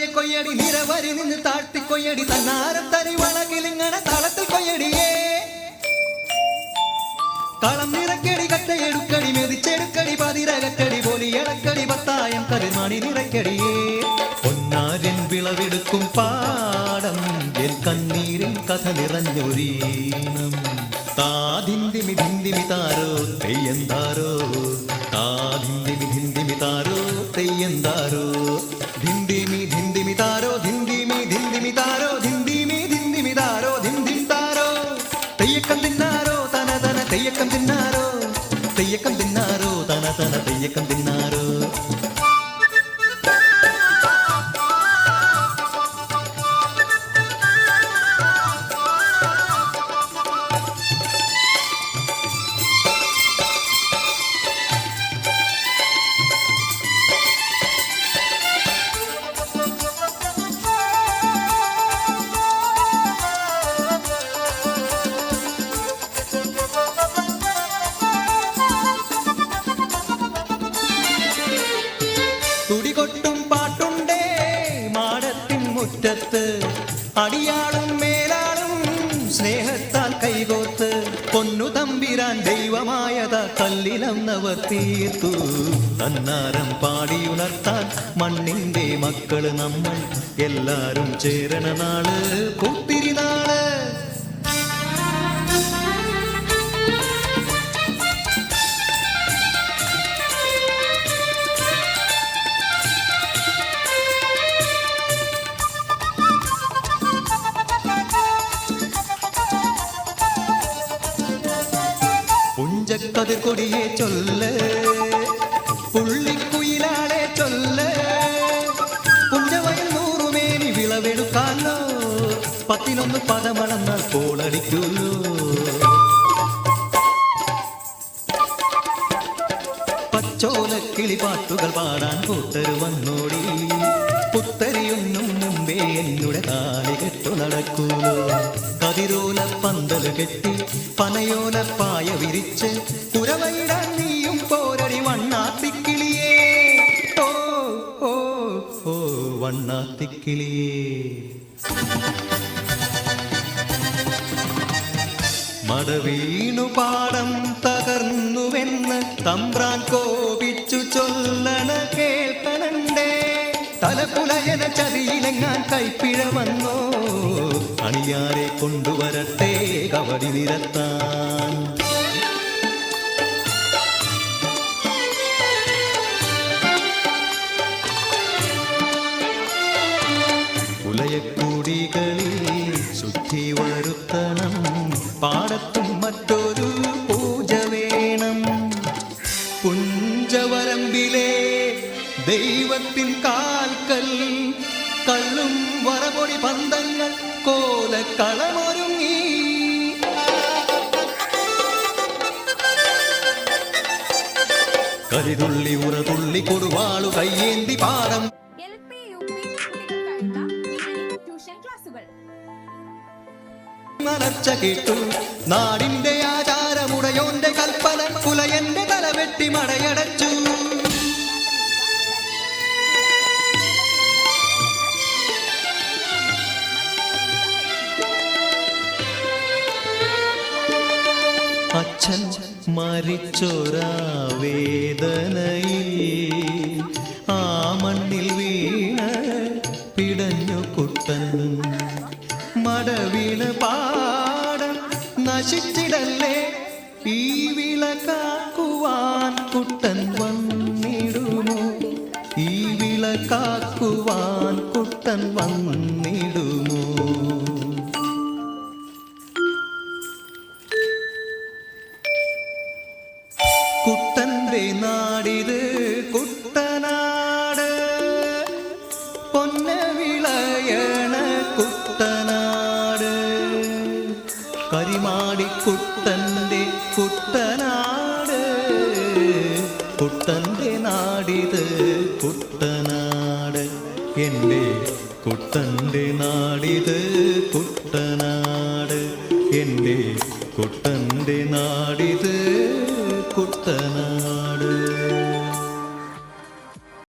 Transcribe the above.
കൊയ്യടി നിരവരി നിന്ന് താഴ്ത്തി കൊയ്യടി തന്നാരം തരി വളകിലിങ്ങനെ താളത്തിൽ കൊയ്യടിയേ കളം നിറക്കടി കട്ടയെടുക്കടി മെതിച്ചെടുക്കടി പതിരകക്കടി പോലി ഇളക്കടി പത്തായം കരുമാണി നിറയ്ക്കടിയേ പൊന്നാരിൻ വിളവെടുക്കും പാടം എൻ കണ്ണീരിൻ കഥ നിറഞ്ഞൊരീണം താതിന്തിമി ധിന്തിമി താരോ തെയ്യന്താരോ താതിന്തിമി ധിന്തിമി താരോ തെയ്യന്താരോ ധിന്തിമി ധിന്തിമി താരോ ധിന്തിമി ധിന്തിമി താരോ ധിന്തിമി ധിന്തിമി താരോ ധിന്തിം താരോ തെയ്യക്കം തിന്നാരോ തന തന തെയ്യക്കം തിന്നാരോ തെയ്യക്കം തിന്നാരോ തന തന തെയ്യക്കം തിന്നാരോ തുടികൊട്ടും പാട്ടുണ്ടേ മാടത്തിൻ മുറ്റത്ത് അടിയാളും മേലാളും സ്നേഹത്താൽ കൈകോർത്ത് പൊന്നു തമ്പിരാൻ ദൈവമായത കല്ലിലന്നവർ തീർത്തു തന്നാരം പാടിയുണർത്താൻ മണ്ണിന്റെ മക്കള് നമ്മൾ എല്ലാരും ചേരണ നാള് കൂത്തിരിനാള് പുഞ്ചക്കതിർ കൊടിയെ ചൊല്ല് പുള്ളിക്കുയിലാളെ ചൊല്ല് പുഞ്ചവയൽ നൂറുമേനി വിളവെടുക്കാലോ 11 പദമളന്നാൽ കോളടിക്കൂല്ലോ പച്ചോലക്കിളി പാട്ടുകൾ പാടാൻ കൂട്ടര് വന്നോടി പുത്തരിയൊന്നും മുമ്പേ എന്നുടെ താലി കെട്ടു നടക്കൂലോ കതിരോല പന്തല് കെട്ടി പനയോല പായ വിരിച്ച് കുരവയിടാൻ നീയും പോരടി വണ്ണാത്തിക്കിളിയേ ഓ ഓ ഓ വണ്ണാത്തിക്കിളിയേ മടവീണു പാടം തകർന്നുവെന്ന് തമ്പ്രാൻ കോപിച്ചു ചൊല്ലണ കേൾക്കണണ്ടേ തലപുലയന ചതിയിലെങ്ങാൻ കൈപ്പിഴ വന്നോ അണിയാരെ കൊണ്ടുവരട്ടെ കവടി നിരത്താൻ പുലയക്കൂടികളിൽ ശുദ്ധി വരുത്തണം പാടത്തും മറ്റൊരു പൂജ വേണം പുഞ്ചവരമ്പിലെ ദൈവത്തിൻ കാൽക്കൽ കള്ളും വറപൊടി പന്തങ്ങൾ കോലക്കളമൊരുങ്ങി കരിതുള്ളി ഉറതുള്ളി കൊടുവാളു കയ്യേന്തി പാടം മലർച്ച കേട്ടു നാടിന്റെ ആചാരമുടയോന്റെ കൽപ്പന പുലയന്റെ തലവെട്ടി മടയടച്ചു അച്ഛൻ മരിച്ചൊരാ വേദനയിൽ ആ മണ്ണിൽ വീണ പിടഞ്ഞു കുട്ടൻ മടവീണ പാടം നശിച്ചിടല്ലേ ഈ വിളക്കാക്കുവാൻ കുട്ടൻ വന്നിടുമോ ഈ വിളക്കാക്കുവാൻ കുട്ടൻ വന്നിടുമോ കുട്ടന്റെ നാടിത് കുട്ടനാട് പൊന്ന വിളയണ കുട്ടനാട് കരിമാടിക്കുട്ടന്റെ കുട്ടനാട് കുട്ടന്റെ നാടിത് കുട്ടനാട് എൻ്റെ കുട്ടന്റെ നാടിത് കുട്ടനാട് എൻ്റെ കുട്ടന്റെ നാടി